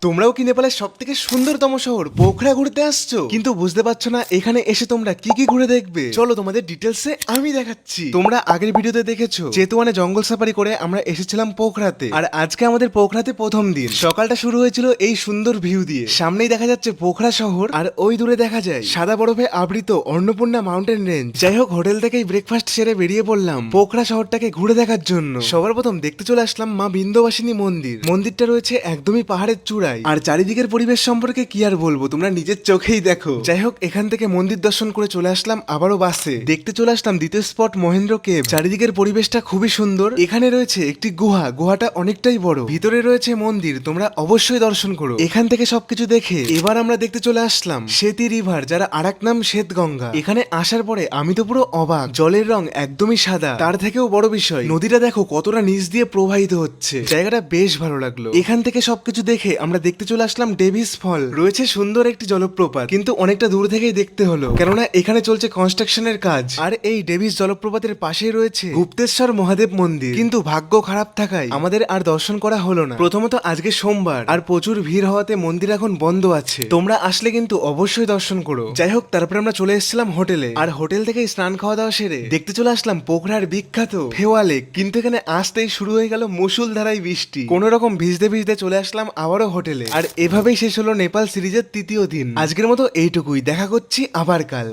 তোমরাও কি নেপালের সব থেকে সুন্দরতম শহর পোখরা ঘুরতে আসছো, কিন্তু বুঝতে পারছো না এখানে এসে তোমরা কি কি ঘুরে দেখবে? চলো তোমাদের ডিটেলসে আমি দেখাচ্ছি। তোমরা আগের ভিডিওতে দেখেছো চেতুয়ানে জঙ্গল সাফারি করে আমরা এসেছিলাম পোখরাতে, আর আজকে আমাদের পোখরাতে প্রথম দিন। সকালটা শুরু হয়েছিল এই সুন্দর ভিউ দিয়ে। সামনেই দেখা যাচ্ছে পোখরা শহর, আর ওই দূরে দেখা যায় সাদা বরফে আবৃত অন্নপূর্ণা মাউন্টেন রেঞ্জ। যাই হোক, হোটেল থেকেই ব্রেকফাস্ট সেরে বেরিয়ে পড়লাম পোখরা শহরটাকে ঘুরে দেখার জন্য। সবার প্রথম দেখতে চলে আসলাম মা বিন্দবাসিনী মন্দির। মন্দিরটা রয়েছে একদমই পাহাড়ের চূড়ায়, আর চারিদিকের পরিবেশ সম্পর্কে কি আর বলবো, তোমরা নিজের চোখেই দেখো। যাই হোক, এখান থেকে মন্দির দর্শন করে চলে আসলাম আবারও বাসে। দেখতে চলে আসলাম দ্বিতীয় স্পট মহেন্দ্র কেভ। চারিদিকের পরিবেশটা খুবই সুন্দর। এখানে রয়েছে একটি গুহা, গুহাটা অনেকটাই বড়। ভিতরে রয়েছে মন্দির, তোমরা অবশ্যই দর্শন করো। এখান থেকে সবকিছু দেখে এবার আমরা দেখতে চলে আসলাম শ্বেতি রিভার, যারা আরেক নাম শ্বেত গঙ্গা। এখানে আসার পরে আমি তো পুরো অবাক, জলের রং একদমই সাদা। তার থেকেও বড় বিষয়, নদীটা দেখো কতটা নিচ দিয়ে প্রবাহিত হচ্ছে। জায়গাটা বেশ ভালো লাগলো। এখান থেকে সবকিছু দেখে আমরা দেখতে চলে আসলাম ডেভিস ফল। রয়েছে সুন্দর একটি জলপ্রপাত, কিন্তু অনেকটা দূর থেকেই দেখতে হলো, কেননা এখানে চলছে কনস্ট্রাকশনের কাজ। আর এই ডেভিস জলপ্রপাতের পাশেই রয়েছে গুপ্তেশ্বর মহাদেব মন্দির, কিন্তু ভাগ্য খারাপ থাকায় আমাদের আর দর্শন করা হলো না। প্রথমত আজকে সোমবার, আর প্রচুর ভিড় হওয়াতে মন্দির এখন বন্ধ আছে। তোমরা আসলে কিন্তু অবশ্যই দর্শন করো। যাই হোক, তারপর আমরা চলে এসেছিলাম হোটেলে, আর হোটেল থেকে স্নান খাওয়া দাওয়া সেরে দেখতে চলে আসলাম পোখরার বিখ্যাত ফেওয়া লেক। কিন্তু এখানে আসতেই শুরু হয়ে গেল মুষলধারায় বৃষ্টি। কোন রকম ভিজতে ভিজতে চলে আসলাম আবারও হোটেলে। আর এভাবেই শেষ হলো নেপাল সিরিজের তৃতীয় দিন। আজকের মতো এইটুকুই, দেখা করছি আবার কাল।